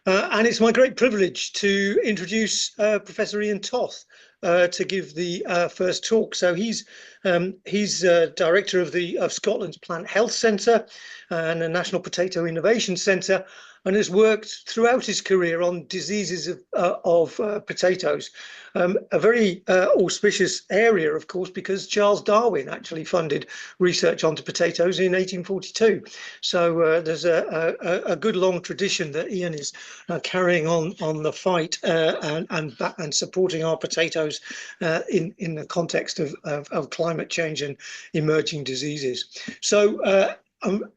And it's my great privilege to introduce Professor Ian Toth to give the first talk. So he's director of Scotland's Plant Health Centre and the National Potato Innovation Centre, and has worked throughout his career on diseases of potatoes. A very auspicious area, of course, because Charles Darwin actually funded research onto potatoes in 1842. So there's a good long tradition that Ian is carrying on the fight and supporting our potatoes in the context of climate change and emerging diseases. So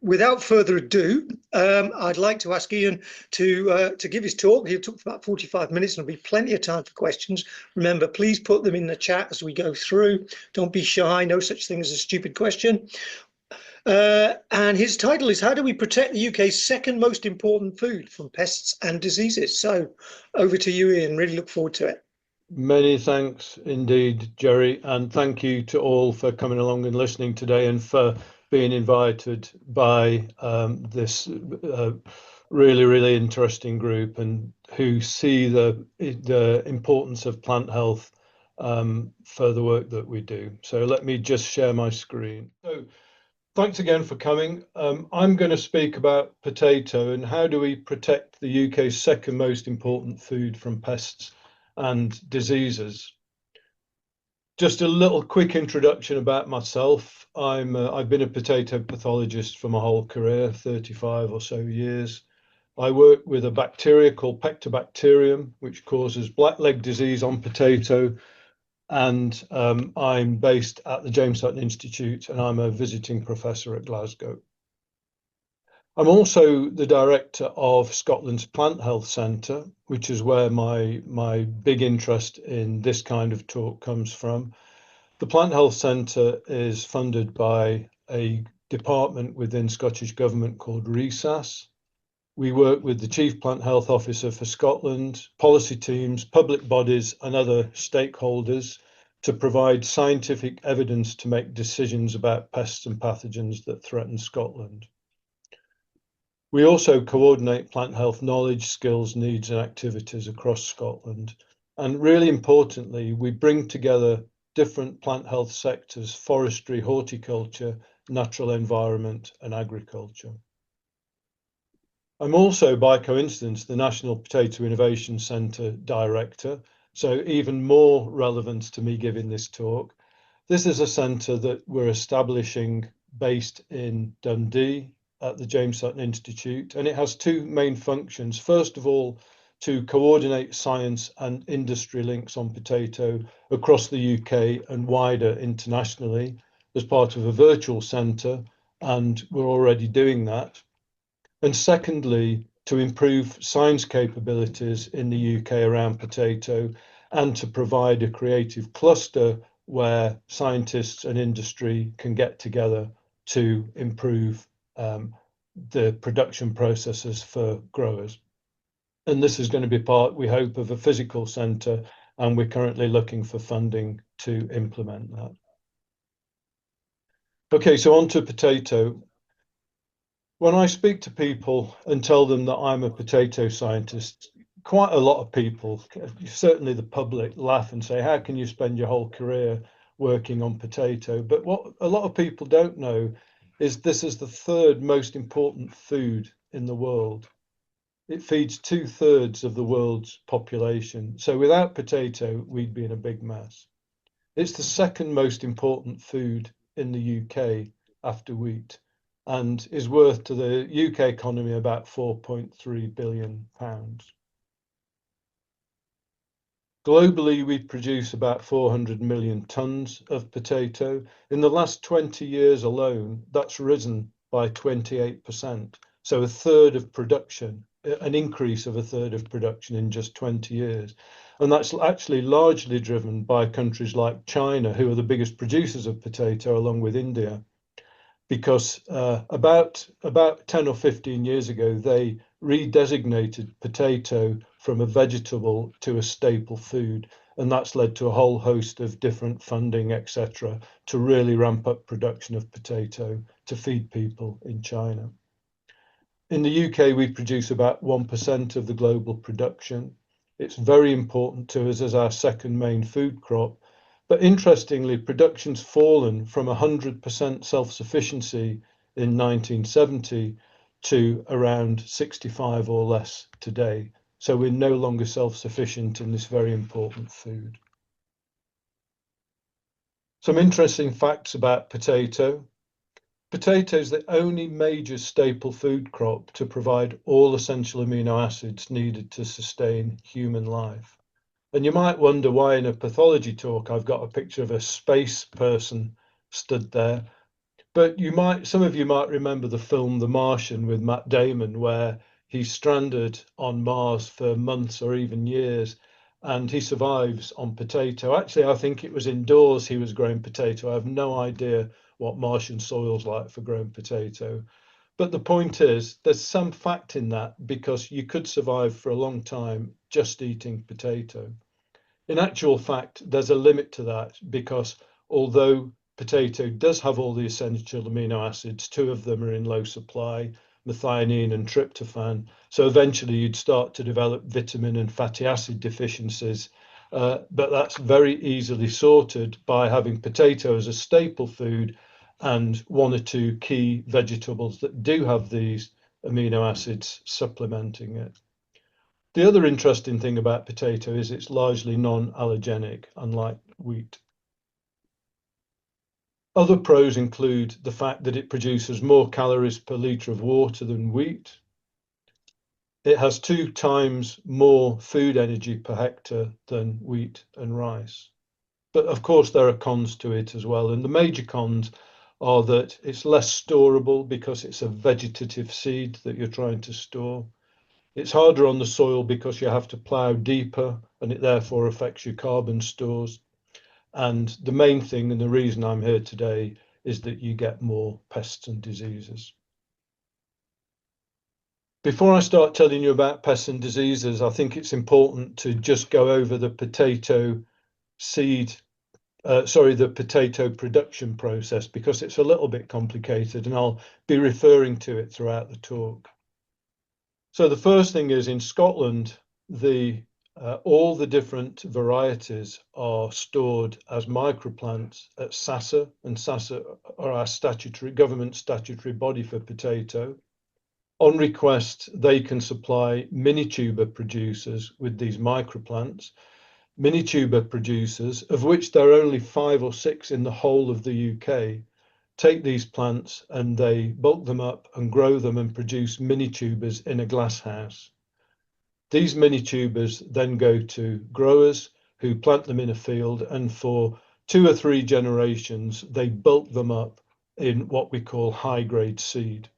without further ado, I'd like to ask Ian to give his talk. He'll talk for about 45 minutes and there'll be plenty of time for questions. Remember, please put them in the chat as we go through. Don't be shy, no such thing as a stupid question. And his title is How Do We Protect the UK's second most important food from pests and diseases? So over to you, Ian. Really look forward to it. Many thanks indeed, Jerry, and thank you to all for coming along and listening today and for being invited by this really interesting group and who see the importance of plant health for the work that we do. So let me just share my screen. So thanks again for coming. I'm going to speak about potato and how do we protect the UK's second most important food from pests and diseases. Just a little quick introduction about myself. I've been a potato pathologist for my whole career, 35 or so years. I work with a bacteria called Pectobacterium, which causes blackleg disease on potato. And I'm based at the James Hutton Institute and I'm a visiting professor at Glasgow. I'm also the director of Scotland's Plant Health Centre, which is where my big interest in this kind of talk comes from. The Plant Health Centre is funded by a department within Scottish Government called RESAS. We work with the Chief Plant Health Officer for Scotland, policy teams, public bodies and other stakeholders to provide scientific evidence to make decisions about pests and pathogens that threaten Scotland. We also coordinate plant health knowledge, skills, needs and activities across Scotland. And really importantly, we bring together different plant health sectors: forestry, horticulture, natural environment and agriculture. I'm also, by coincidence, the National Potato Innovation Centre Director, so even more relevance to me giving this talk. This is a centre that we're establishing based in Dundee at the James Hutton Institute, and it has two main functions. First of all, to coordinate science and industry links on potato across the UK and wider internationally as part of a virtual centre, and we're already doing that. And secondly, to improve science capabilities in the UK around potato and to provide a creative cluster where scientists and industry can get together to improve the production processes for growers. And this is going to be part, we hope, of a physical centre, and we're currently looking for funding to implement that. Okay, so on to potato. When I speak to people and tell them that I'm a potato scientist, quite a lot of people, certainly the public, laugh and say, how can you spend your whole career working on potato? But what a lot of people don't know is this is the third most important food in the world. It feeds 2/3 of the world's population. So without potato, we'd be in a big mess. It's the second most important food in the UK after wheat and is worth to the UK economy about £4.3 billion. Globally, we produce about 400 million tonnes of potato. In the last 20 years alone, that's risen by 28%. So a third of production, an increase of a third of production in just 20 years. And that's actually largely driven by countries like China, who are the biggest producers of potato along with India. Because about 10 or 15 years ago, they redesignated potato from a vegetable to a staple food. And that's led to a whole host of different funding, etc., to really ramp up production of potato to feed people in China. In the UK, we produce about 1% of the global production. It's very important to us as our second main food crop. But interestingly, production's fallen from 100% self-sufficiency in 1970 to around 65 or less today. So we're no longer self-sufficient in this very important food. Some interesting facts about potato. Potato is the only major staple food crop to provide all essential amino acids needed to sustain human life. And you might wonder why in a pathology talk I've got a picture of a space person stood there. But some of you might remember the film The Martian with Matt Damon, where he's stranded on Mars for months or even years, and he survives on potato. Actually, I think it was indoors he was growing potato. I have no idea what Martian soil's like for growing potato. But the point is, there's some fact in that because you could survive for a long time just eating potato. In actual fact, there's a limit to that because although potato does have all the essential amino acids, two of them are in low supply, methionine and tryptophan. So eventually you'd start to develop vitamin and fatty acid deficiencies. But that's very easily sorted by having potato as a staple food and one or two key vegetables that do have these amino acids supplementing it. The other interesting thing about potato is it's largely non-allergenic, unlike wheat. Other pros include the fact that it produces more calories per litre of water than wheat. It has 2 times more food energy per hectare than wheat and rice. But of course, there are cons to it as well. And the major cons are that it's less storable because it's a vegetative seed that you're trying to store. It's harder on the soil because you have to plough deeper and it therefore affects your carbon stores. And the main thing and the reason I'm here today is that you get more pests and diseases. Before I start telling you about pests and diseases, I think it's important to just go over the potato production process because it's a little bit complicated and I'll be referring to it throughout the talk. So the first thing is in Scotland, all the different varieties are stored as microplants at SASA, and SASA are our government statutory body for potato. On request, they can supply mini-tuber producers with these microplants. Mini-tuber producers, of which there are only 5 or 6 in the whole of the UK, take these plants and they bulk them up and grow them and produce mini tubers in a glass house. These mini tubers then go to growers who plant them in a field, and for 2 or 3 generations, they bulk them up in what we call high-grade seed.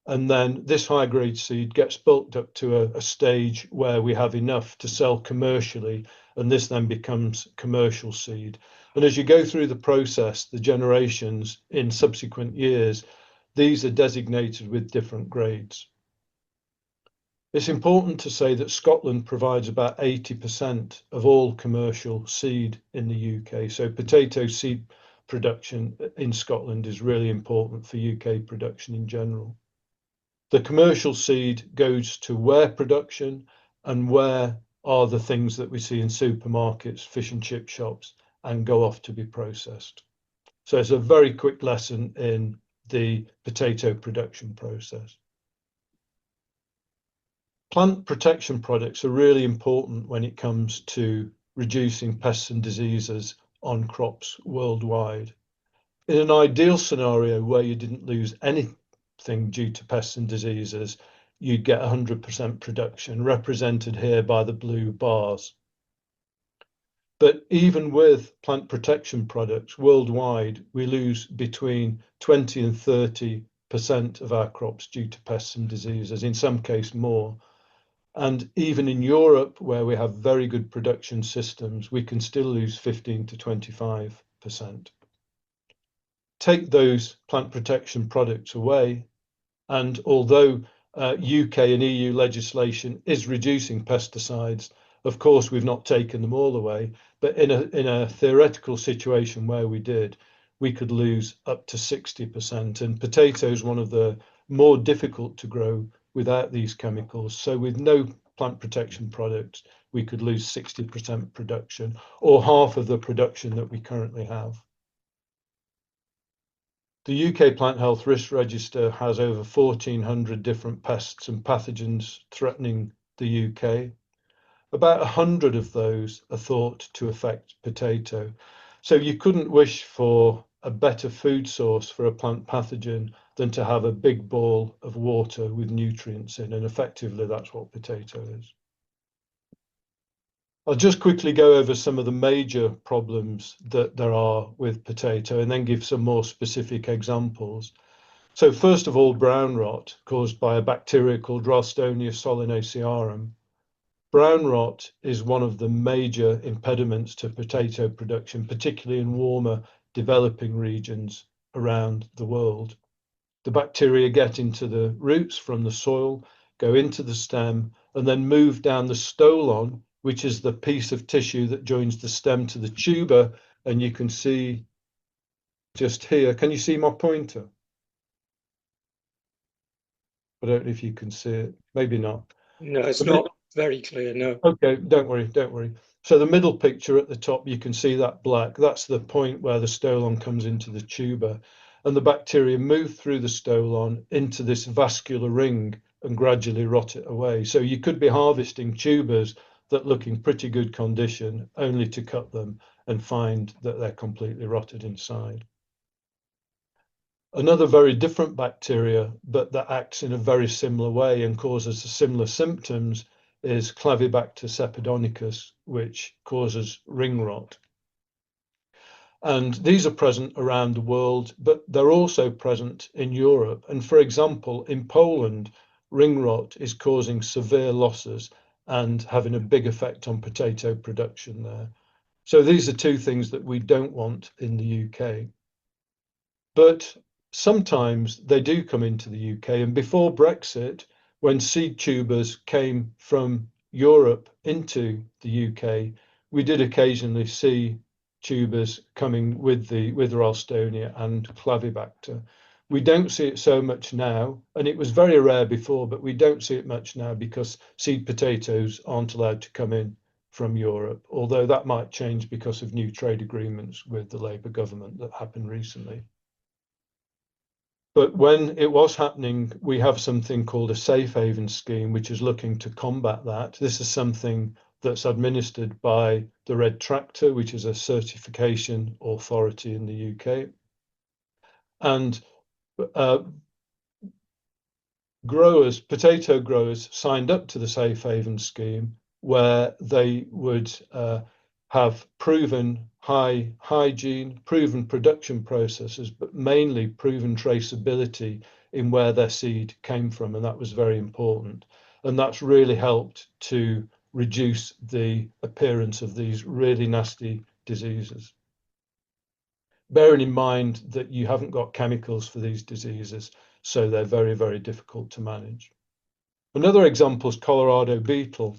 And then this high-grade seed gets bulked up to a stage where we have enough to sell commercially, and this then becomes commercial seed. And as you go through the process, the generations in subsequent years, these are designated with different grades. It's important to say that Scotland provides about 80% of all commercial seed in the UK. So potato seed production in Scotland is really important for UK production in general. The commercial seed goes to ware production, and ware are the things that we see in supermarkets, fish and chip shops, and go off to be processed. So it's a very quick lesson in the potato production process. Plant protection products are really important when it comes to reducing pests and diseases on crops worldwide. In an ideal scenario where you didn't lose anything due to pests and diseases, you'd get 100% production, represented here by the blue bars. But even with plant protection products worldwide, we lose between 20 and 30% of our crops due to pests and diseases, in some cases more. And even in Europe, where we have very good production systems, we can still lose 15 to 25%. Take those plant protection products away, and although UK and EU legislation is reducing pesticides, of course we've not taken them all away, but in a theoretical situation where we did, we could lose up to 60%. And potato is one of the more difficult to grow without these chemicals. So with no plant protection products, we could lose 60% production, or half of the production that we currently have. The UK Plant Health Risk Register has over 1,400 different pests and pathogens threatening the UK. About 100 of those are thought to affect potato. So you couldn't wish for a better food source for a plant pathogen than to have a big ball of water with nutrients in, and effectively that's what potato is. I'll just quickly go over some of the major problems that there are with potato and then give some more specific examples. So first of all, brown rot caused by a bacteria called Ralstonia solanacearum. Brown rot is one of the major impediments to potato production, particularly in warmer developing regions around the world. The bacteria get into the roots from the soil, go into the stem, and then move down the stolon, which is the piece of tissue that joins the stem to the tuber. And you can see just here, can you see my pointer? I don't know if you can see it, maybe not. No, it's not very clear, no. Okay, don't worry, don't worry. So the middle picture at the top, you can see that black. That's the point where the stolon comes into the tuber, and the bacteria move through the stolon into this vascular ring and gradually rot it away. So you could be harvesting tubers that look in pretty good condition, only to cut them and find that they're completely rotted inside. Another very different bacteria, but that acts in a very similar way and causes similar symptoms, is Clavibacter cepidonicus, which causes ring rot. And these are present around the world, but they're also present in Europe. And for example, in Poland, ring rot is causing severe losses and having a big effect on potato production there. So these are two things that we don't want in the UK. But sometimes they do come into the UK. And before Brexit, when seed tubers came from Europe into the UK, we did occasionally see tubers coming with Ralstonia and Clavibacter. We don't see it so much now, and it was very rare before, but we don't see it much now because seed potatoes aren't allowed to come in from Europe, although that might change because of new trade agreements with the Labour government that happened recently. But when it was happening, we have something called a safe haven scheme, which is looking to combat that. This is something that's administered by the Red Tractor, which is a certification authority in the UK. And potato growers signed up to the safe haven scheme, where they would have proven high hygiene, proven production processes, but mainly proven traceability in where their seed came from. And that was very important. And that's really helped to reduce the appearance of these really nasty diseases. Bearing in mind that you haven't got chemicals for these diseases, so they're very, very difficult to manage. Another example is Colorado beetle.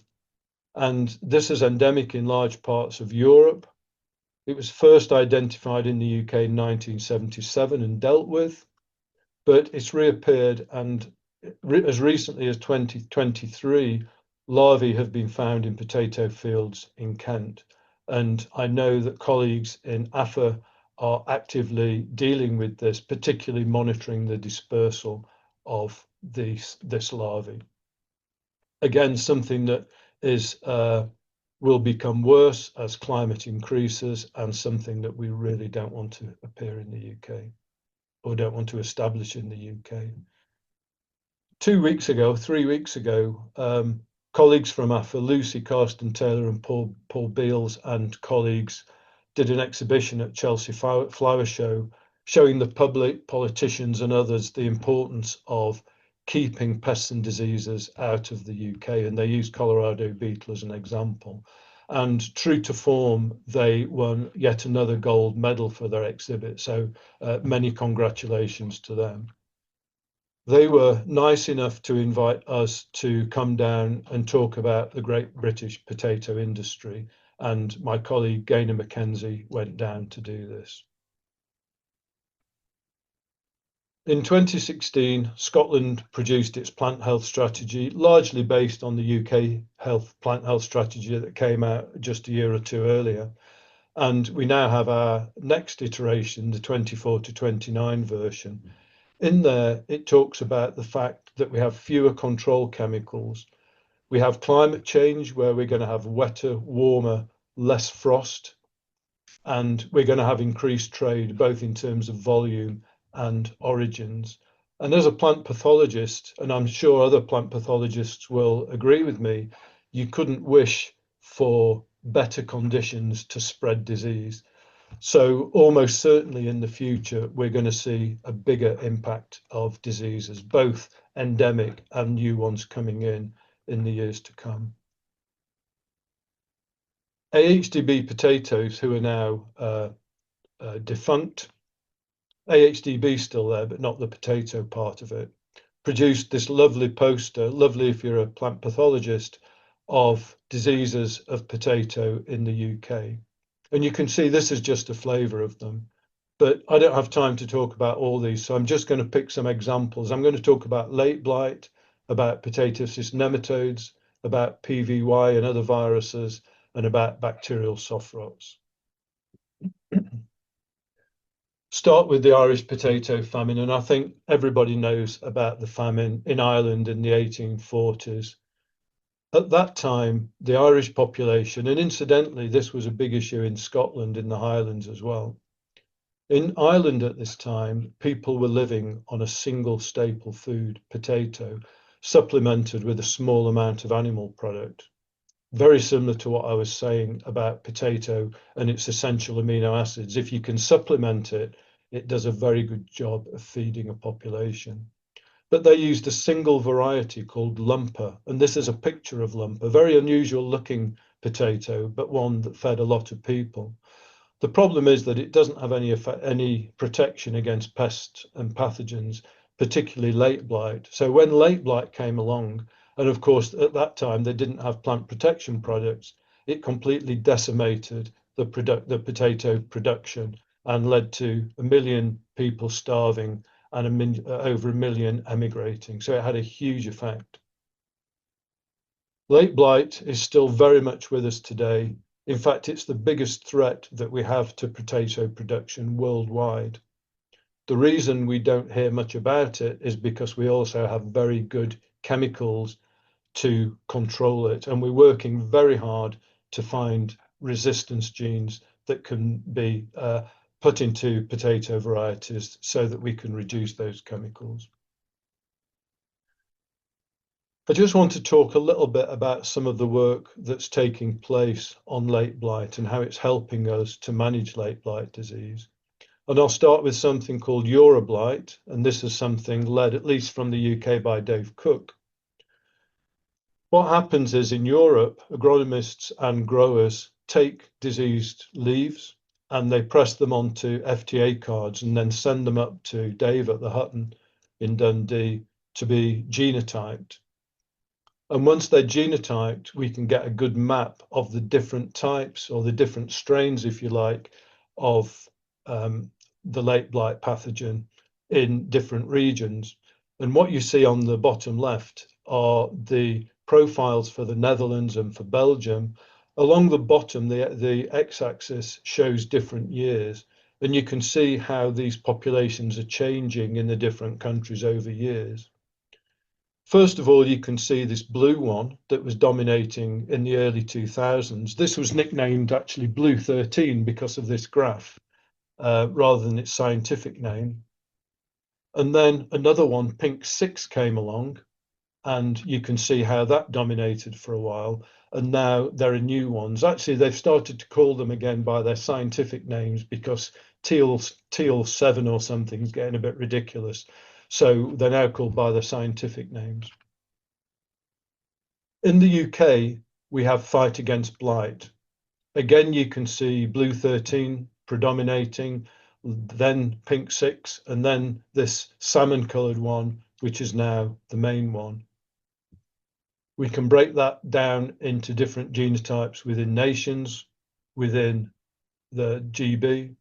And this is endemic in large parts of Europe. It was first identified in the UK in 1977 and dealt with, but it's reappeared, and as recently as 2023, larvae have been found in potato fields in Kent. And I know that colleagues in AFA are actively dealing with this, particularly monitoring the dispersal of this larvae. Again, something that is will become worse as climate increases, and something that we really don't want to appear in the UK, or don't want to establish in the UK. 3 weeks ago, colleagues from AFA, Lucy Carston Taylor and Paul Beals and colleagues, did an exhibition at Chelsea Flower Show, showing the public, politicians and others the importance of keeping pests and diseases out of the UK, and they used Colorado beetle as an example. And true to form, they won yet another gold medal for their exhibit, so many congratulations to them. They were nice enough to invite us to come down and talk about the great British potato industry, and my colleague Gaynor Mackenzie went down to do this. In 2016, Scotland produced its plant health strategy, largely based on the UK plant health strategy that came out just a year or two earlier. And we now have our next iteration, the 24 to 29 version. In there, it talks about the fact that we have fewer control chemicals. We have climate change where we're going to have wetter, warmer, less frost, and we're going to have increased trade, both in terms of volume and origins. And as a plant pathologist, and I'm sure other plant pathologists will agree with me, you couldn't wish for better conditions to spread disease. So almost certainly in the future, we're going to see a bigger impact of diseases, both endemic and new ones coming in the years to come. AHDB potatoes, who are now defunct, AHDB still there, but not the potato part of it, produced this lovely poster, lovely if you're a plant pathologist, of diseases of potato in the UK. And you can see this is just a flavour of them. But I don't have time to talk about all these, so I'm just going to pick some examples. I'm going to talk about late blight, about potato cyst nematodes, about PVY and other viruses, and about bacterial soft rots. Start with the Irish potato famine, and I think everybody knows about the famine in Ireland in the 1840s. At that time, the Irish population, and incidentally, this was a big issue in Scotland in the Highlands as well. In Ireland at this time, people were living on a single staple food, potato, supplemented with a small amount of animal product. Very similar to what I was saying about potato and its essential amino acids. If you can supplement it, it does a very good job of feeding a population. But they used a single variety called lumper, and this is a picture of lumper, a very unusual looking potato, but one that fed a lot of people. The problem is that it doesn't have any protection against pests and pathogens, particularly late blight. So when late blight came along, and of course, at that time, they didn't have plant protection products, it completely decimated the potato production and led to 1 million people starving and over 1 million emigrating. So it had a huge effect. Late blight is still very much with us today. In fact, it's the biggest threat that we have to potato production worldwide. The reason we don't hear much about it is because we also have very good chemicals to control it. And we're working very hard to find resistance genes that can be put into potato varieties so that we can reduce those chemicals. I just want to talk a little bit about some of the work that's taking place on late blight and how it's helping us to manage late blight disease. And I'll start with something called Euroblight, and this is something led at least from the UK by Dave Cook. What happens is in Europe, agronomists and growers take diseased leaves and they press them onto FTA cards and then send them up to Dave at the Hutton in Dundee to be genotyped. And once they're genotyped, we can get a good map of the different types or the different strains, if you like, of the late blight pathogen in different regions. And what you see on the bottom left are the profiles for the Netherlands and for Belgium. Along the bottom, the x-axis shows different years, and you can see how these populations are changing in the different countries over years. First of all, you can see this blue one that was dominating in the early 2000s. This was nicknamed actually Blue 13 because of this graph, rather than its scientific name. And then another one, Pink 6, came along, and you can see how that dominated for a while. And now there are new ones. Actually, they've started to call them again by their scientific names because teal 7 or something is getting a bit ridiculous. So they're now called by their scientific names. In the UK, we have Fight Against Blight. Again, you can see Blue 13 predominating, then Pink 6, and then this salmon-coloured one, which is now the main one. We can break that down into different genotypes within nations, within the GB,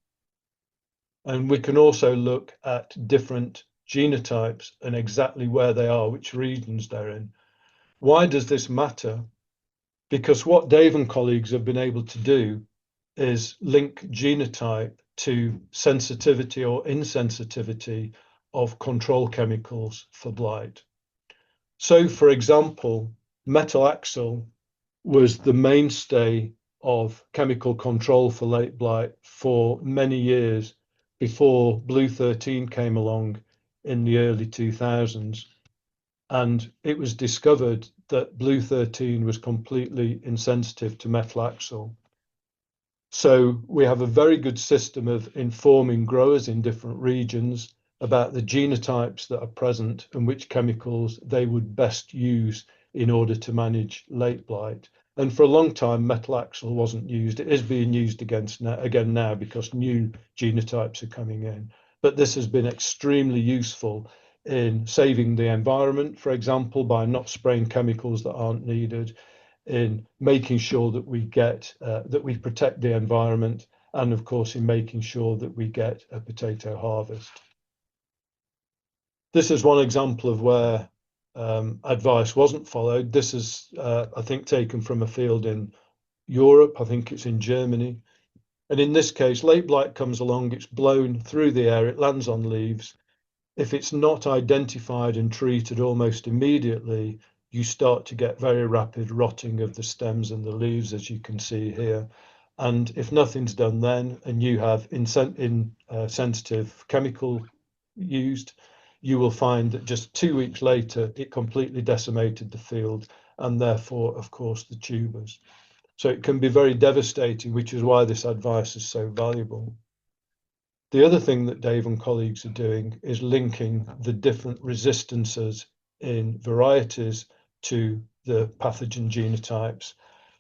and we can also look at different genotypes and exactly where they are, which regions they're in. Why does this matter? Because what Dave and colleagues have been able to do is link genotype to sensitivity or insensitivity of control chemicals for blight. So, for example, metalaxyl was the mainstay of chemical control for late blight for many years before Blue 13 came along in the early 2000s. And it was discovered that Blue 13 was completely insensitive to metalaxyl. So we have a very good system of informing growers in different regions about the genotypes that are present and which chemicals they would best use in order to manage late blight. And for a long time, metalaxyl wasn't used. It is being used again now because new genotypes are coming in. But this has been extremely useful in saving the environment, for example, by not spraying chemicals that aren't needed, in making sure that we get that we protect the environment, and of course in making sure that we get a potato harvest. This is one example of where advice wasn't followed. This is I think taken from a field in Europe. I think it's in Germany. And in this case, late blight comes along, it's blown through the air, it lands on leaves. If it's not identified and treated almost immediately, you start to get very rapid rotting of the stems and the leaves, as you can see here. And if nothing's done then, and you have sensitive chemical used, you will find that just 2 weeks later, it completely decimated the field and therefore, of course, the tubers. So it can be very devastating, which is why this advice is so valuable. The other thing that Dave and colleagues are doing is linking the different resistances in varieties to the pathogen genotypes,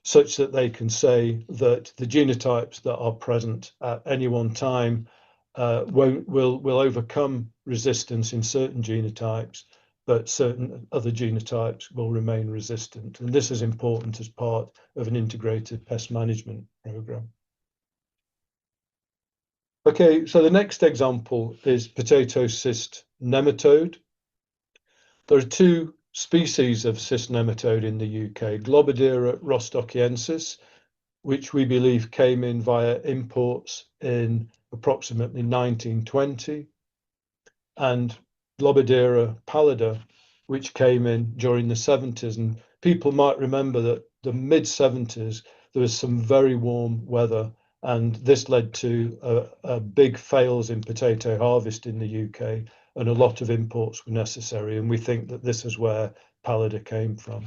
such that they can say that the genotypes that are present at any one time will overcome resistance in certain genotypes, but certain other genotypes will remain resistant. And this is important as part of an integrated pest management program. Okay, so the next example is potato cyst nematode. There are two species of cyst nematode in the UK, Globidera rostockiensis, which we believe came in via imports in approximately 1920, and Globidera pallida, which came in during the 70s. And people might remember that the mid-70s, there was some very warm weather, and this led to a big fails in potato harvest in the UK, and a lot of imports were necessary. And we think that this is where pallida came from.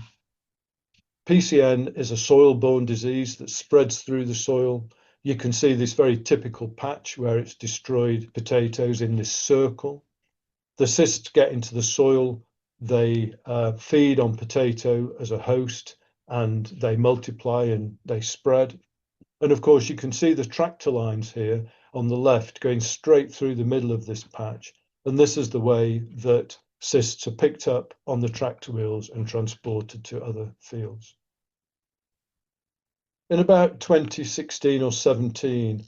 PCN is a soil-borne disease that spreads through the soil. You can see this very typical patch where it's destroyed potatoes in this circle. The cysts get into the soil, they feed on potato as a host, and they multiply and they spread. And of course, you can see the tractor lines here on the left going straight through the middle of this patch. And this is the way that cysts are picked up on the tractor wheels and transported to other fields. In about 2016 or 17,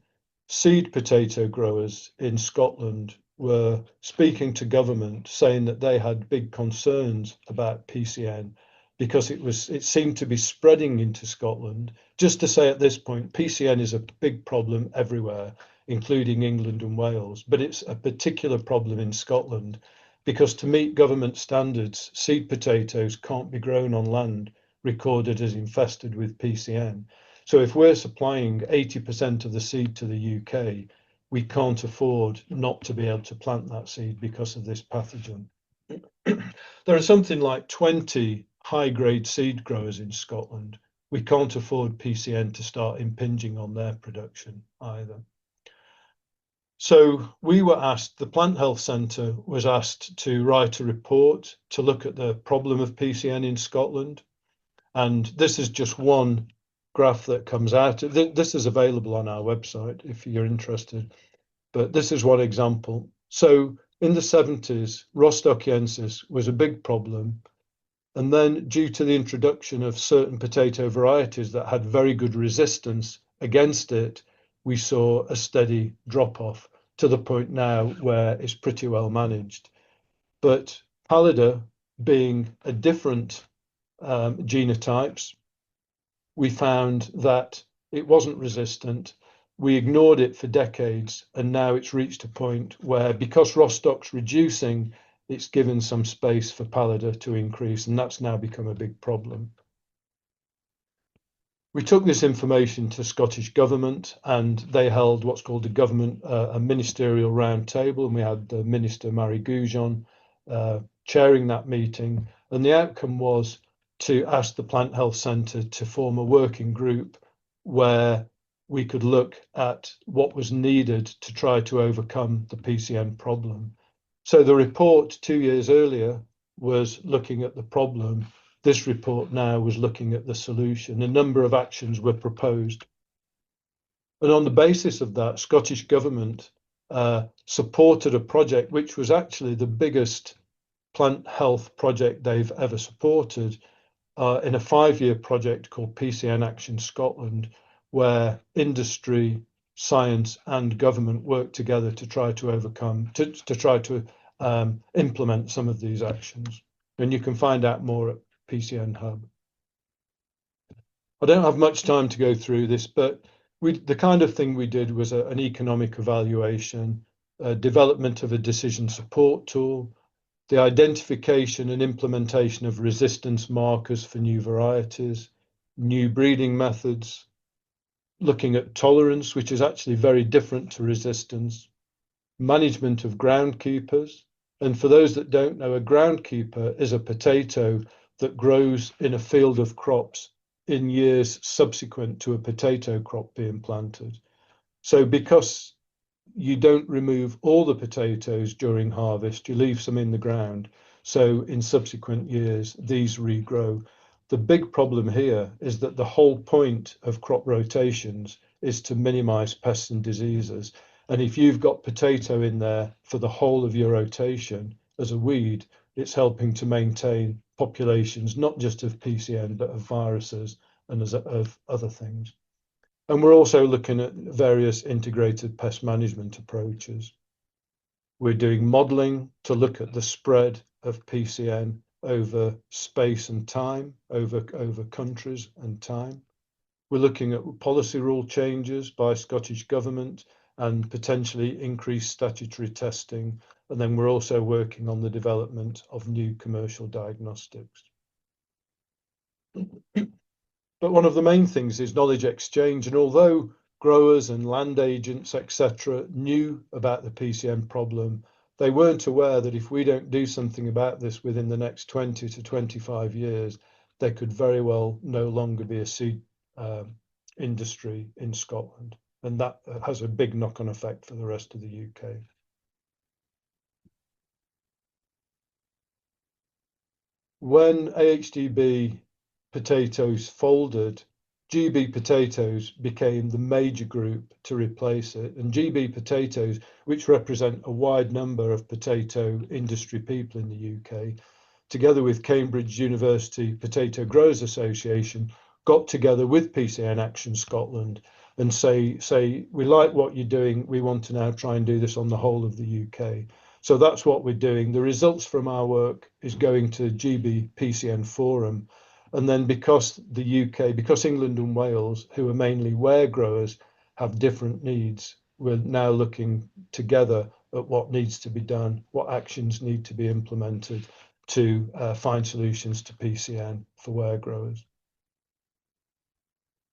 seed potato growers in Scotland were speaking to government saying that they had big concerns about PCN because it seemed to be spreading into Scotland. Just to say at this point, PCN is a big problem everywhere, including England and Wales, but it's a particular problem in Scotland because to meet government standards, seed potatoes can't be grown on land recorded as infested with PCN. So if we're supplying 80% of the seed to the UK, we can't afford not to be able to plant that seed because of this pathogen. There are something like 20 high-grade seed growers in Scotland. We can't afford PCN to start impinging on their production either. So we were asked, the Plant Health Centre was asked to write a report to look at the problem of PCN in Scotland. And this is just one graph that comes out. This is available on our website if you're interested, but this is one example. So in the 70s, rostockiensis was a big problem. And then due to the introduction of certain potato varieties that had very good resistance against it, we saw a steady drop off to the point now where it's pretty well managed. But pallida being a different genotypes, we found that it wasn't resistant. We ignored it for decades, and now it's reached a point where, because Rostock's reducing, it's given some space for pallida to increase, and that's now become a big problem. We took this information to Scottish Government, and they held what's called a ministerial round table, and we had the Minister Mary Goujon chairing that meeting, and the outcome was to ask the Plant Health Centre to form a working group where we could look at what was needed to try to overcome the PCN problem. So the report 2 years earlier was looking at the problem. This report now was looking at the solution. A number of actions were proposed. And on the basis of that, Scottish Government supported a project which was actually the biggest plant health project they've ever supported, in a 5-year project called PCN Action Scotland, where industry, science and government worked together to try to overcome, to try to implement some of these actions. And you can find out more at PCN Hub. I don't have much time to go through this, but the kind of thing we did was an economic evaluation, development of a decision support tool, the identification and implementation of resistance markers for new varieties, new breeding methods, looking at tolerance, which is actually very different to resistance, management of groundkeepers. And for those that don't know, a groundkeeper is a potato that grows in a field of crops in years subsequent to a potato crop being planted. So because you don't remove all the potatoes during harvest, you leave some in the ground. So in subsequent years, these regrow. The big problem here is that the whole point of crop rotations is to minimize pests and diseases. And if you've got potato in there for the whole of your rotation as a weed, it's helping to maintain populations, not just of PCN, but of viruses and of other things. And we're also looking at various integrated pest management approaches. We're doing modelling to look at the spread of PCN over space and time, over countries and time. We're looking at policy rule changes by Scottish Government and potentially increased statutory testing. And then we're also working on the development of new commercial diagnostics. But one of the main things is knowledge exchange. And although growers and land agents, etc., knew about the PCN problem, they weren't aware that if we don't do something about this within the next 20 to 25 years, there could very well no longer be a seed industry in Scotland. And that has a big knock-on effect for the rest of the UK. When AHDB potatoes folded, GB potatoes became the major group to replace it. And GB potatoes, which represent a wide number of potato industry people in the UK, together with Cambridge University Potato Growers Association, got together with PCN Action Scotland and say, we like what you're doing, we want to now try and do this on the whole of the UK. So that's what we're doing. The results from our work is going to GB PCN Forum. And then because the UK, because England and Wales, who are mainly ware growers, have different needs, we're now looking together at what needs to be done, what actions need to be implemented to find solutions to PCN for ware growers.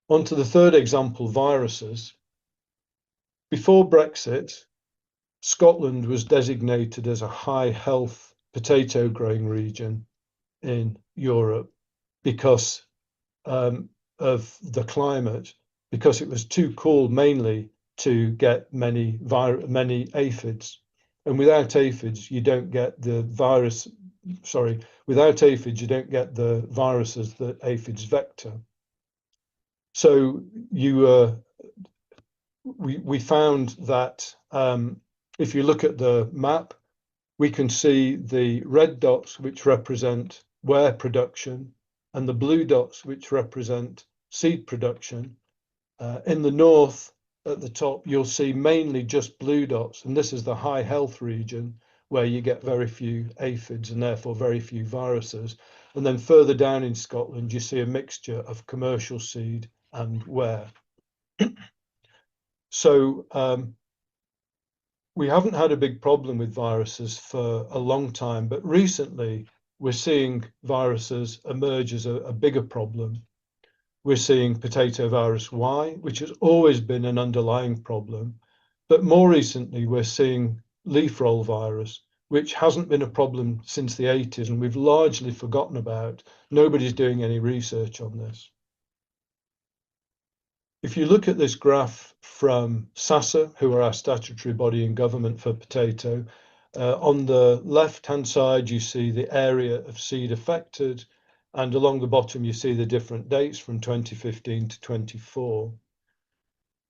On to the third example, viruses. Before Brexit, Scotland was designated as a high health potato growing region in Europe because of the climate, because it was too cold mainly to get many aphids. And without aphids, you don't get the virus, without aphids, you don't get the viruses that aphids vector. So we found that if you look at the map, we can see the red dots, which represent ware production, and the blue dots, which represent seed production. In the north, at the top, you'll see mainly just blue dots, and this is the high health region, where you get very few aphids and therefore very few viruses. And then further down in Scotland, you see a mixture of commercial seed and ware. So we haven't had a big problem with viruses for a long time, but recently we're seeing viruses emerge as a bigger problem. We're seeing potato virus Y, which has always been an underlying problem, but more recently we're seeing leaf roll virus, which hasn't been a problem since the 80s and we've largely forgotten about. Nobody's doing any research on this. If you look at this graph from SASA, who are our statutory body in government for potato, on the left-hand side, you see the area of seed affected, and along the bottom, you see the different dates from 2015 to 24.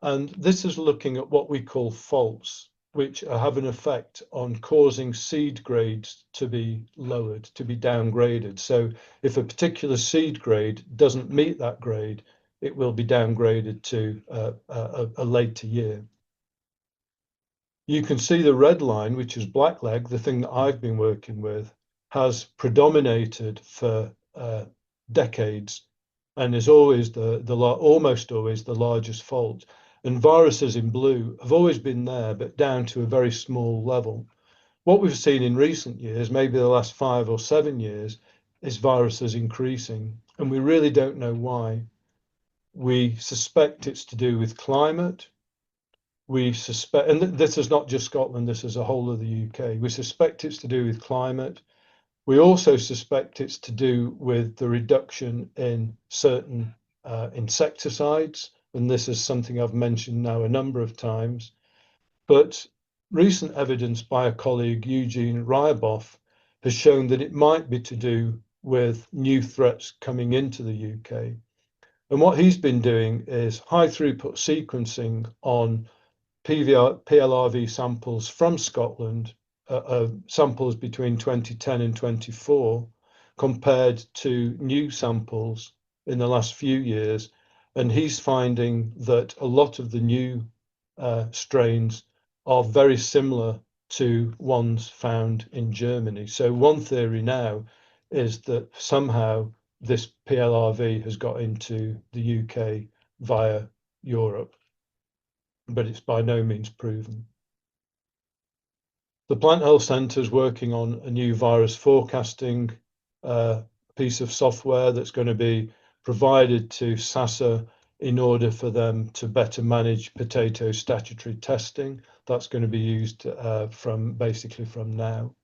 And this is looking at what we call faults, which have an effect on causing seed grades to be lowered, to be downgraded. So if a particular seed grade doesn't meet that grade, it will be downgraded to a later year. You can see the red line, which is blackleg, the thing that I've been working with, has predominated for decades and is always almost always the largest fault. And viruses in blue have always been there, but down to a very small level. What we've seen in recent years, maybe the last 5 or 7 years, is viruses increasing, and we really don't know why. We suspect it's to do with climate. We suspect, and this is not just Scotland, this is the whole of the UK. We suspect it's to do with climate. We also suspect it's to do with the reduction in certain insecticides, and this is something I've mentioned now a number of times. But recent evidence by a colleague, Eugene Ryboff, has shown that it might be to do with new threats coming into the UK. And what he's been doing is high throughput sequencing on PLRV samples from Scotland, samples between 2010 and 24, compared to new samples in the last few years. And he's finding that a lot of the new strains are very similar to ones found in Germany. So one theory now is that somehow this PLRV has got into the UK via Europe, but it's by no means proven. The Plant Health Centre is working on a new virus forecasting piece of software that's going to be provided to SASA in order for them to better manage potato statutory testing. That's going to be used basically from now.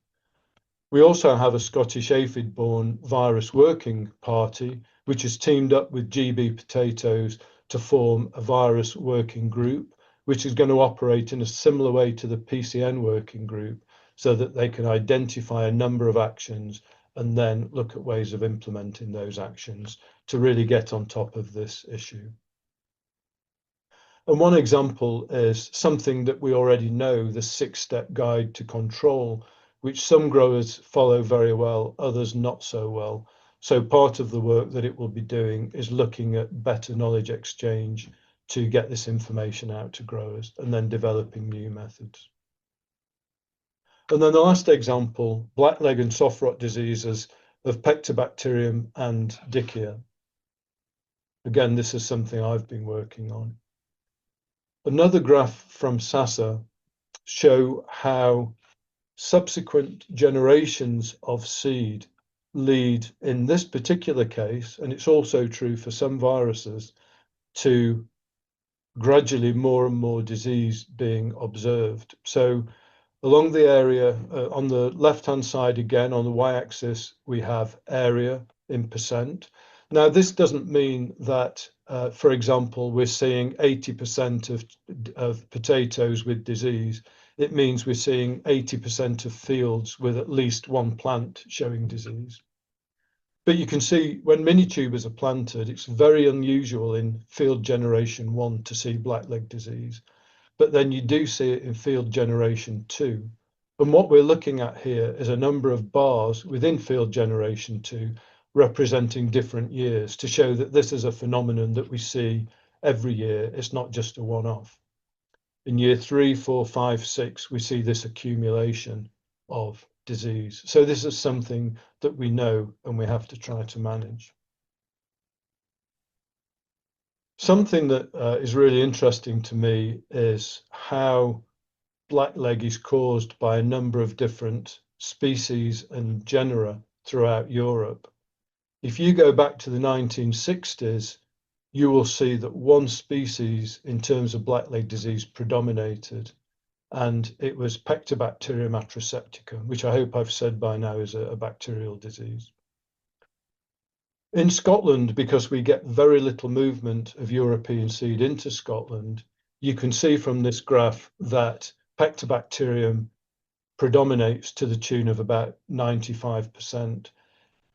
We also have a Scottish aphid-borne virus working party, which has teamed up with GB Potatoes to form a virus working group, which is going to operate in a similar way to the PCN working group, so that they can identify a number of actions and then look at ways of implementing those actions to really get on top of this issue. And one example is something that we already know, the 6-step guide to control, which some growers follow very well, others not so well. So part of the work that it will be doing is looking at better knowledge exchange to get this information out to growers and then developing new methods. And then the last example, blackleg and soft rot diseases of Pectobacterium and Dickia. Again, this is something I've been working on. Another graph from SASA show how subsequent generations of seed lead, in this particular case, and it's also true for some viruses, to gradually more and more disease being observed. So along the area, on the left-hand side again, on the y-axis, we have area in percent. Now, this doesn't mean that, for example, we're seeing 80% of potatoes with disease. It means we're seeing 80% of fields with at least one plant showing disease. But you can see when mini tubers are planted, it's very unusual in field generation 1 to see blackleg disease. But then you do see it in field generation 2. And what we're looking at here is a number of bars within field generation 2 representing different years to show that this is a phenomenon that we see every year. It's not just a one-off. In year 3, 4, 5, 6, we see this accumulation. of disease. So this is something that we know and we have to try to manage. Something that is really interesting to me is how blackleg is caused by a number of different species and genera throughout Europe. If you go back to the 1960s, you will see that one species in terms of blackleg disease predominated, and it was Pectobacterium atrosepticum, which I hope I've said by now is a bacterial disease. In Scotland, because we get very little movement of European seed into Scotland, you can see from this graph that Pectobacterium predominates to the tune of about 95%.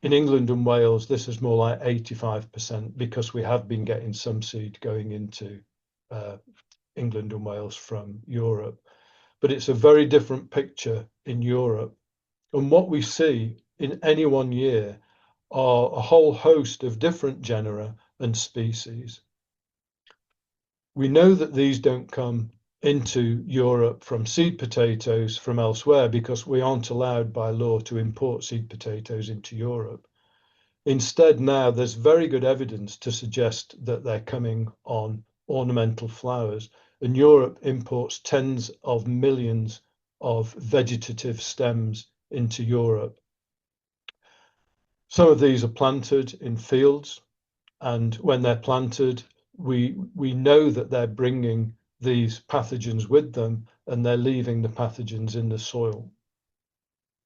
In England and Wales, this is more like 85% because we have been getting some seed going into England and Wales from Europe. But it's a very different picture in Europe. And what we see in any one year are a whole host of different genera and species. We know that these don't come into Europe from seed potatoes from elsewhere because we aren't allowed by law to import seed potatoes into Europe. Instead, now there's very good evidence to suggest that they're coming on ornamental flowers, and Europe imports tens of millions of vegetative stems into Europe. Some of these are planted in fields, and when they're planted, we know that they're bringing these pathogens with them, and they're leaving the pathogens in the soil.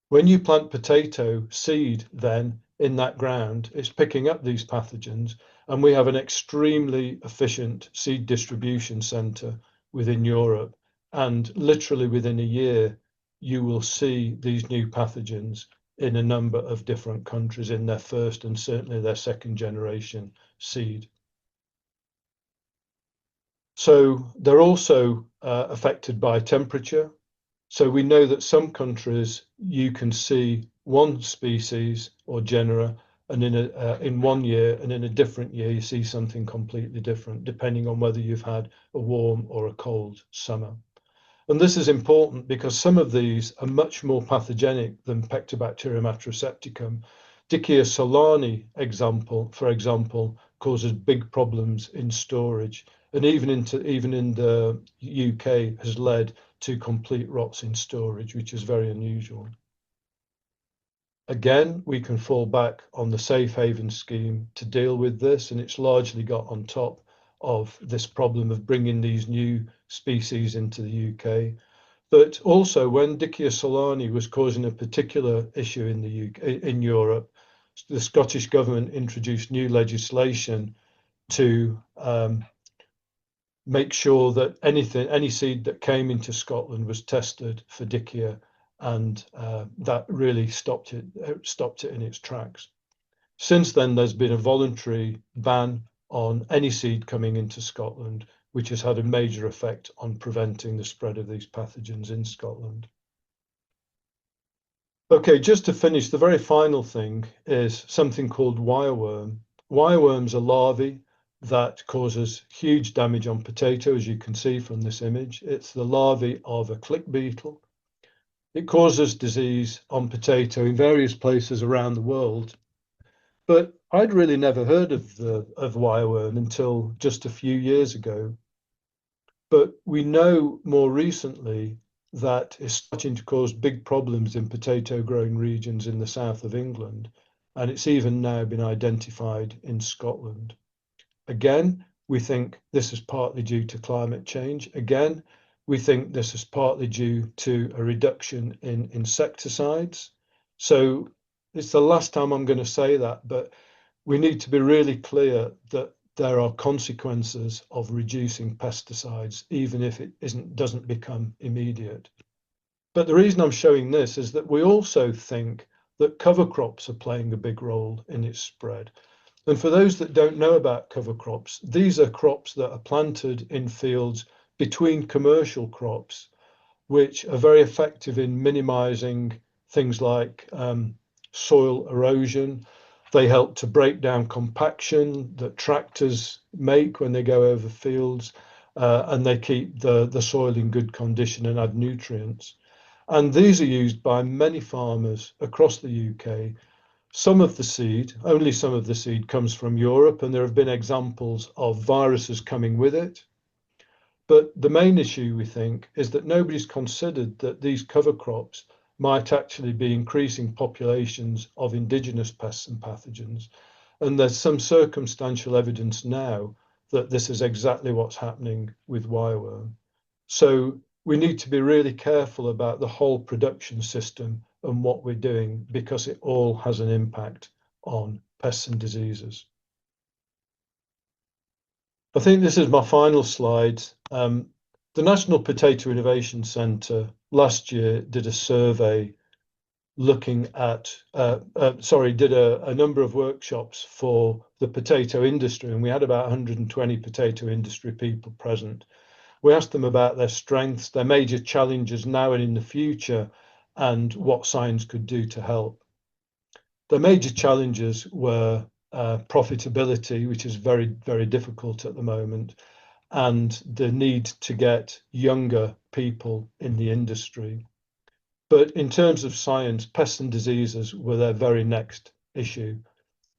When you plant potato seed then in that ground, it's picking up these pathogens, and we have an extremely efficient seed distribution centre within Europe, and literally within a year, you will see these new pathogens in a number of different countries in their first and certainly their second generation seed. So they're also affected by temperature. So we know that some countries you can see one species or genera, and in one year and in a different year you see something completely different, depending on whether you've had a warm or a cold summer. And this is important because some of these are much more pathogenic than Pectobacterium atrosepticum. Dickia solani, for example, causes big problems in storage, and even in the UK has led to complete rots in storage, which is very unusual. Again, we can fall back on the safe haven scheme to deal with this, and it's largely got on top of this problem of bringing these new species into the UK. But also, when Dickia solani was causing a particular issue in the UK, in Europe, the Scottish government introduced new legislation to make sure that any seed that came into Scotland was tested for Dickia, and that really stopped it in its tracks. Since then, there's been a voluntary ban on any seed coming into Scotland, which has had a major effect on preventing the spread of these pathogens in Scotland. Okay, just to finish, the very final thing is something called wireworm. Wireworms are larvae that causes huge damage on potato, as you can see from this image. It's the larvae of a click beetle. It causes disease on potato in various places around the world. But I'd really never heard of wireworm until just a few years ago. But we know more recently that it's starting to cause big problems in potato growing regions in the south of England, and it's even now been identified in Scotland. Again, we think this is partly due to climate change. Again, we think this is partly due to a reduction in insecticides. So it's the last time I'm going to say that, but we need to be really clear that there are consequences of reducing pesticides, even if it doesn't become immediate. But the reason I'm showing this is that we also think that cover crops are playing a big role in its spread. And for those that don't know about cover crops, these are crops that are planted in fields between commercial crops, which are very effective in minimizing things like soil erosion. They help to break down compaction that tractors make when they go over fields, and they keep the soil in good condition and add nutrients. And these are used by many farmers across the UK. Some of the seed, only some of the seed comes from Europe, and there have been examples of viruses coming with it. But the main issue, we think, is that nobody's considered that these cover crops might actually be increasing populations of indigenous pests and pathogens. And there's some circumstantial evidence now that this is exactly what's happening with wireworm. So we need to be really careful about the whole production system and what we're doing, because it all has an impact on pests and diseases. I think this is my final slide. The National Potato Innovation Centre last year did a survey looking at, did a number of workshops for the potato industry, and we had about 120 potato industry people present. We asked them about their strengths, their major challenges now and in the future, and what science could do to help. The major challenges were profitability, which is very, very difficult at the moment, and the need to get younger people in the industry. But in terms of science, pests and diseases were their very next issue.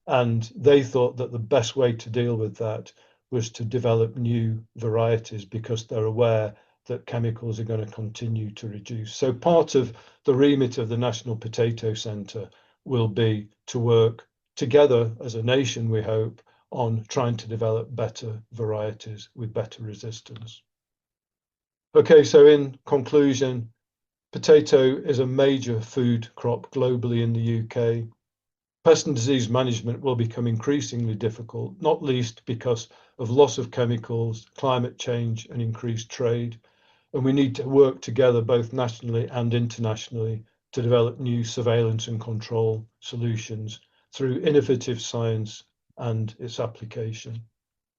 And they thought that the best way to deal with that was to develop new varieties, because they're aware that chemicals are going to continue to reduce. So part of the remit of the National Potato Centre will be to work together as a nation, we hope, on trying to develop better varieties with better resistance. Okay, so in conclusion, potato is a major food crop globally in the UK. Pest and disease management will become increasingly difficult, not least because of loss of chemicals, climate change, and increased trade. And we need to work together both nationally and internationally to develop new surveillance and control solutions through innovative science and its application.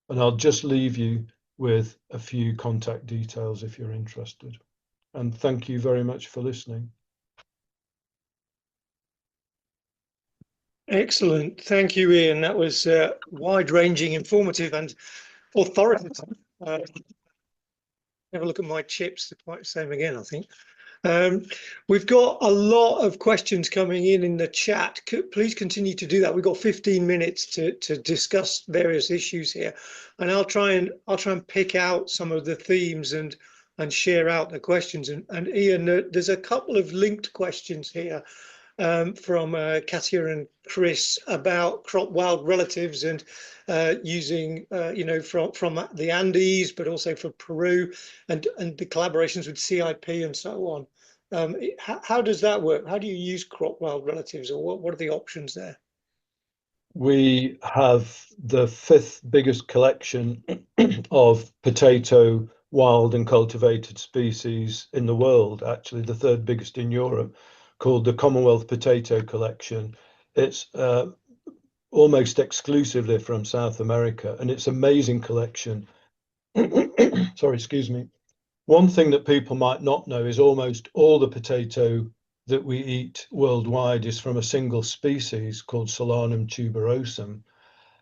And I'll just leave you with a few contact details if you're interested. And thank you very much for listening. Excellent. Thank you, Ian. That was wide-ranging, informative and authoritative. Have a look at my chips. They're quite the same again, I think. We've got a lot of questions coming in the chat. Please continue to do that. We've got 15 minutes to discuss various issues here, and I'll try and pick out some of the themes and share out the questions. And Ian, there's a couple of linked questions here from Katia and Chris about crop wild relatives and using from the Andes, but also for Peru, and the collaborations with CIP and so on. How does that work? How do you use crop wild relatives, or what are the options there? We have the 5th biggest collection of potato wild and cultivated species in the world, actually the 3rd biggest in Europe, called the Commonwealth Potato Collection. It's almost exclusively from South America, and it's an amazing collection. Sorry, excuse me. One thing that people might not know is almost all the potato that we eat worldwide is from a single species called Solanum tuberosum.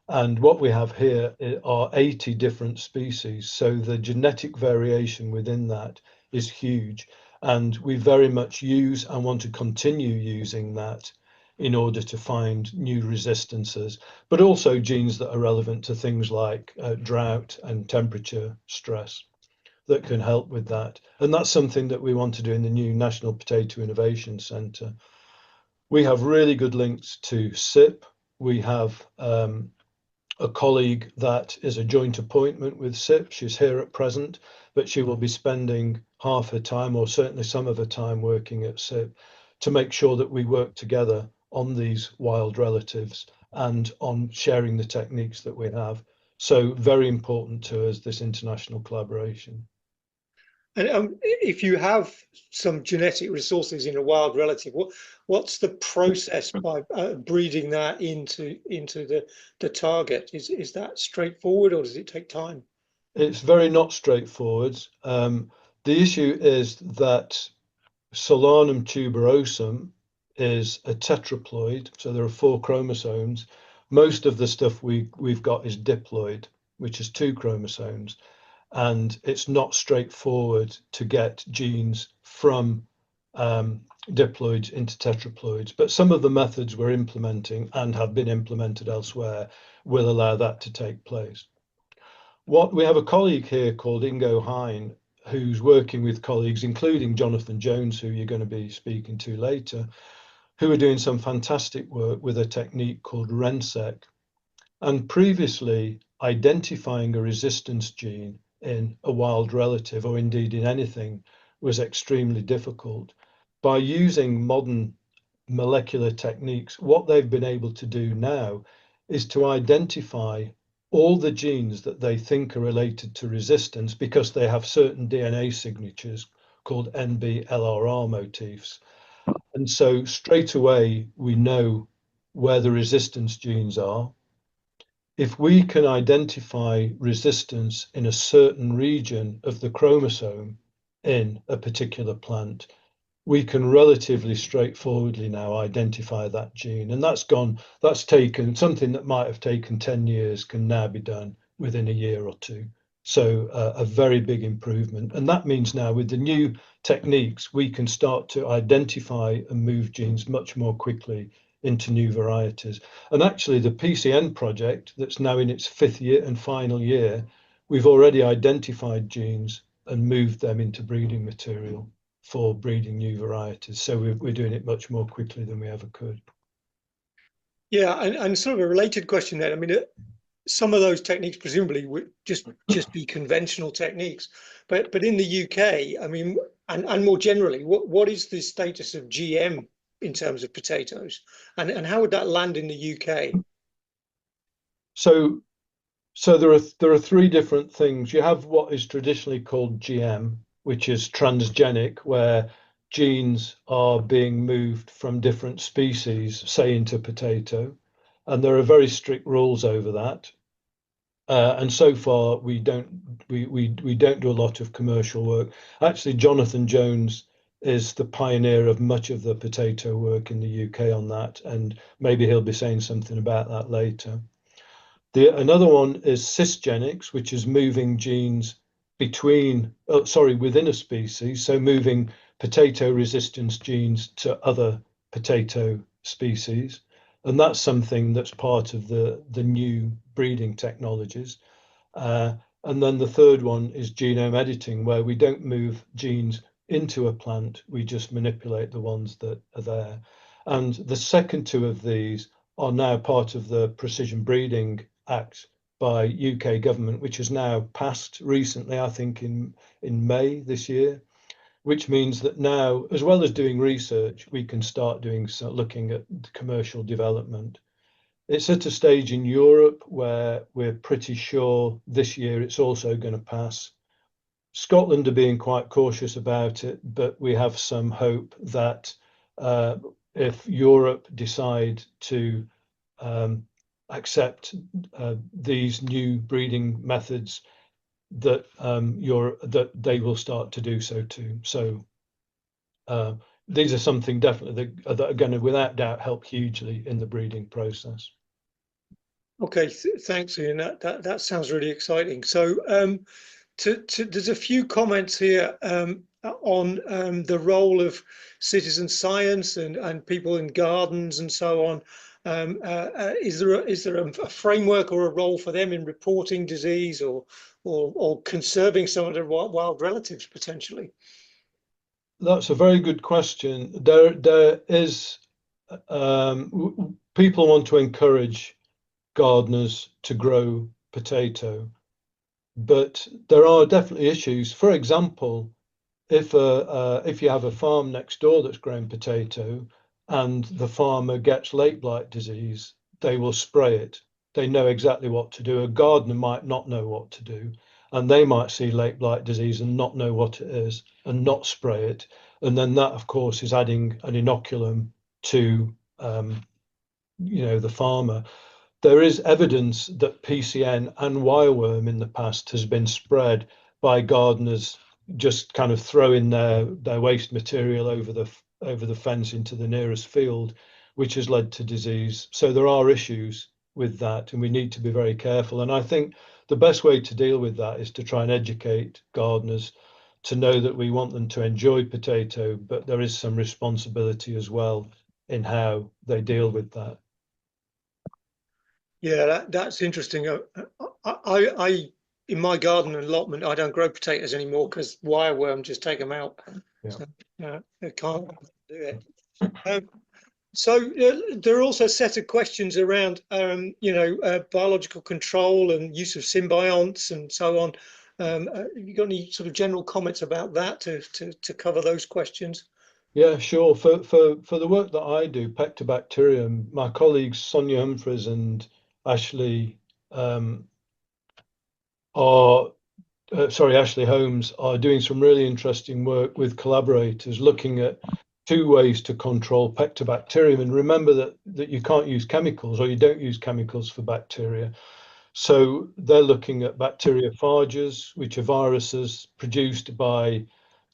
And what we have here are 80 different species. So the genetic variation within that is huge. And we very much use and want to continue using that in order to find new resistances, but also genes that are relevant to things like drought and temperature stress that can help with that. And that's something that we want to do in the new National Potato Innovation Centre. We have really good links to CIP. We have a colleague that is a joint appointment with CIP. She's here at present, but she will be spending half her time, or certainly some of her time, working at CIP to make sure that we work together on these wild relatives and on sharing the techniques that we have. So very important to us, this international collaboration. And if you have some genetic resources in a wild relative, what's the process by breeding that into the target? Is that straightforward, or does it take time? It's very not straightforward. The issue is that Solanum tuberosum is a tetraploid, so there are 4 chromosomes. Most of the stuff we've got is diploid, which is 2 chromosomes. And it's not straightforward to get genes from diploids into tetraploids. But some of the methods we're implementing and have been implemented elsewhere will allow that to take place. We have a colleague here called Ingo Hein, who's working with colleagues, including Jonathan Jones, who you're going to be speaking to later, who are doing some fantastic work with a technique called RENSEC. And previously, identifying a resistance gene in a wild relative, or indeed in anything, was extremely difficult. By using modern molecular techniques, what they've been able to do now is to identify all the genes that they think are related to resistance because they have certain DNA signatures called NB-LRR motifs. And so straight away, we know where the resistance genes are. If we can identify resistance in a certain region of the chromosome in a particular plant, we can relatively straightforwardly now identify that gene. And that's taken something that might have taken 10 years can now be done within a year or two. So a very big improvement. And that means now with the new techniques, we can start to identify and move genes much more quickly into new varieties. And actually the PCN project that's now in its 5th year and final year, we've already identified genes and moved them into breeding material for breeding new varieties. So we're doing it much more quickly than we ever could. Yeah, and sort of a related question then. I mean, some of those techniques presumably would just be conventional techniques, but in the UK, I mean, and more generally, what is the status of GM in terms of potatoes, and how would that land in the UK? So there are 3 different things. You have what is traditionally called GM, which is transgenic, where genes are being moved from different species, say into potato, and there are very strict rules over that. And so far, we don't do a lot of commercial work. Actually, Jonathan Jones is the pioneer of much of the potato work in the UK on that, and maybe he'll be saying something about that later. Another one is cisgenics, which is moving genes within a species, so moving potato resistance genes to other potato species. And that's something that's part of the new breeding technologies. And then the third one is genome editing, where we don't move genes into a plant, we just manipulate the ones that are there. And the second 2 of these are now part of the Precision Breeding Act by UK government, which has now passed recently, I think in May this year, which means that now, as well as doing research, we can start looking at commercial development. It's at a stage in Europe where we're pretty sure this year it's also going to pass. Scotland are being quite cautious about it, but we have some hope that if Europe decide to accept these new breeding methods, that they will start to do so too. So these are something definitely that are going to, without doubt, help hugely in the breeding process. Okay, thanks, Ian. That sounds really exciting. So there's a few comments here on the role of citizen science and people in gardens and so on. Is there a framework or a role for them in reporting disease or conserving some of their wild relatives potentially? That's a very good question. There is people want to encourage gardeners to grow potato, but there are definitely issues. For example, if you have a farm next door that's growing potato and the farmer gets late blight disease, they will spray it. They know exactly what to do. A gardener might not know what to do, and they might see late blight disease and not know what it is and not spray it. And then that, of course, is adding an inoculum to the farmer. There is evidence that PCN and wireworm in the past has been spread by gardeners just kind of throwing their waste material over the fence into the nearest field, which has led to disease. So there are issues with that, and we need to be very careful. And I think the best way to deal with that is to try and educate gardeners to know that we want them to enjoy potato, but there is some responsibility as well in how they deal with that. Yeah, that's interesting. I in my garden allotment, I don't grow potatoes anymore because wireworm just take them out. Yeah. So, I can't do it. So there are also a set of questions around, biological control and use of symbionts and so on. Have you got any sort of general comments about that to cover those questions? Yeah, sure. For the work that I do, Pectobacterium, my colleagues Sonia Humphreys and Ashley Ashley Holmes are doing some really interesting work with collaborators looking at two ways to control Pectobacterium. And remember that you can't use chemicals, or you don't use chemicals for bacteria. So they're looking at bacteriophages, which are viruses produced by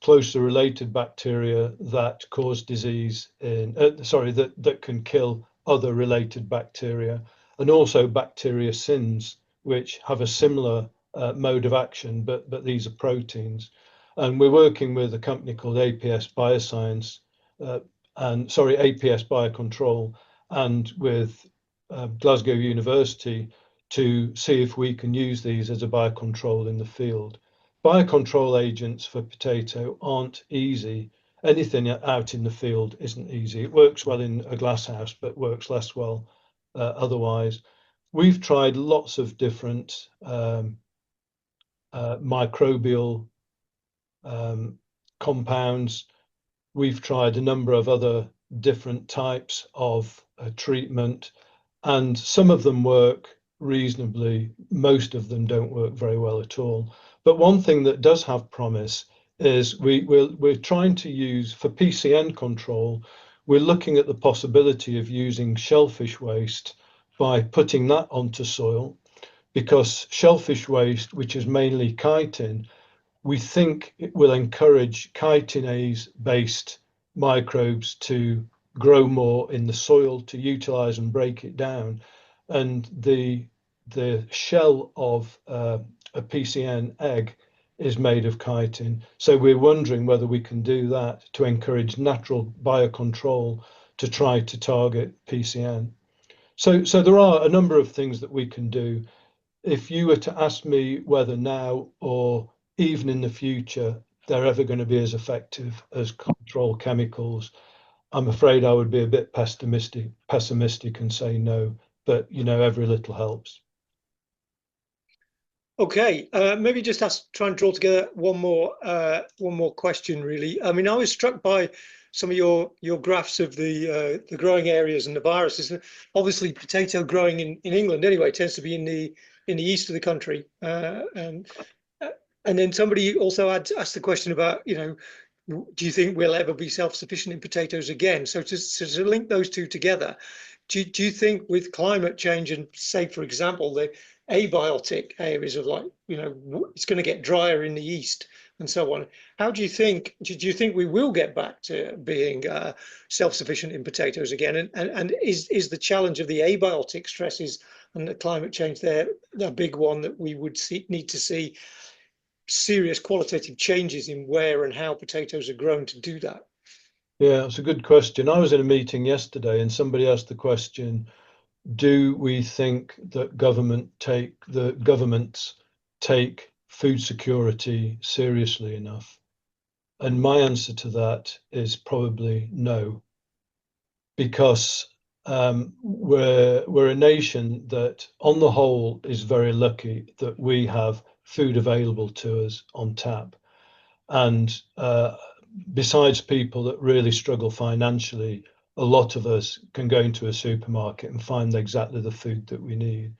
closely related bacteria that cause disease that can kill other related bacteria, and also bacteriocins, which have a similar mode of action, but these are proteins. And we're working with a company called APS Bioscience, APS Biocontrol, and with Glasgow University to see if we can use these as a biocontrol in the field. Biocontrol agents for potato aren't easy. Anything out in the field isn't easy. It works well in a glass house, but works less well otherwise. We've tried lots of different microbial compounds. We've tried a number of other different types of treatment, and some of them work reasonably. Most of them don't work very well at all. But one thing that does have promise is we're trying to use, for PCN control, we're looking at the possibility of using shellfish waste by putting that onto soil, because shellfish waste, which is mainly chitin, we think it will encourage chitinase-based microbes to grow more in the soil, to utilize and break it down. And the shell of a PCN egg is made of chitin. So we're wondering whether we can do that to encourage natural biocontrol to try to target PCN. So there are a number of things that we can do. If you were to ask me whether now or even in the future they're ever going to be as effective as control chemicals, I'm afraid I would be a bit pessimistic and say no, but every little helps. Okay, maybe just try and draw together one more question, really. I mean, I was struck by some of your graphs of the growing areas and the viruses. Obviously, potato growing in England anyway tends to be in the east of the country, and then somebody also asked the question about, do you think we'll ever be self-sufficient in potatoes again? So to link those two together, do you think with climate change and, say, for example, the abiotic areas of, like, it's going to get drier in the east and so on, do you think we will get back to being self-sufficient in potatoes again? And is the challenge of the abiotic stresses and the climate change there a big one that we would need to see serious qualitative changes in where and how potatoes are grown to do that? Yeah, it's a good question. I was in a meeting yesterday and somebody asked the question, do we think that governments take food security seriously enough? And my answer to that is probably no, because we're a nation that on the whole is very lucky that we have food available to us on tap. And besides people that really struggle financially, a lot of us can go into a supermarket and find exactly the food that we need.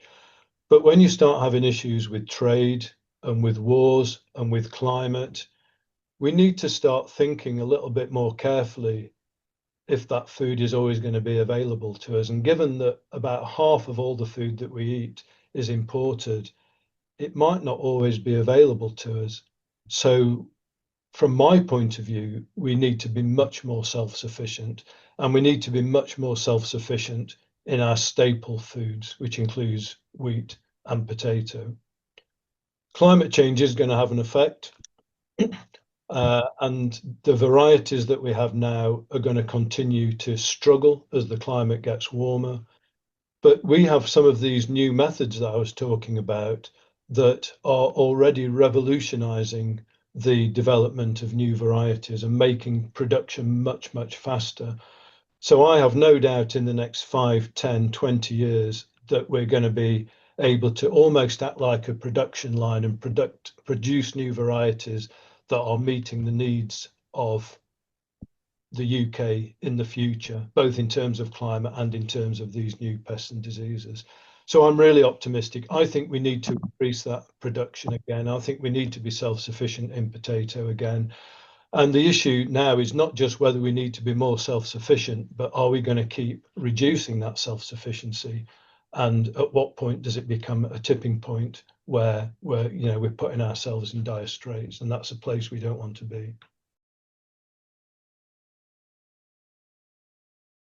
But when you start having issues with trade and with wars and with climate, we need to start thinking a little bit more carefully if that food is always going to be available to us. And given that about half of all the food that we eat is imported, it might not always be available to us. So from my point of view, we need to be much more self-sufficient, and we need to be much more self-sufficient in our staple foods, which includes wheat and potato. Climate change is going to have an effect. And the varieties that we have now are going to continue to struggle as the climate gets warmer. But we have some of these new methods that I was talking about that are already revolutionizing the development of new varieties and making production much, much faster. So I have no doubt in the next 5, 10, 20 years that we're going to be able to almost act like a production line and produce new varieties that are meeting the needs of the UK in the future, both in terms of climate and in terms of these new pests and diseases. So I'm really optimistic. I think we need to increase that production again. I think we need to be self-sufficient in potato again. And the issue now is not just whether we need to be more self-sufficient, but are we going to keep reducing that self-sufficiency? And at what point does it become a tipping point where we're putting ourselves in dire straits? And that's a place we don't want to be.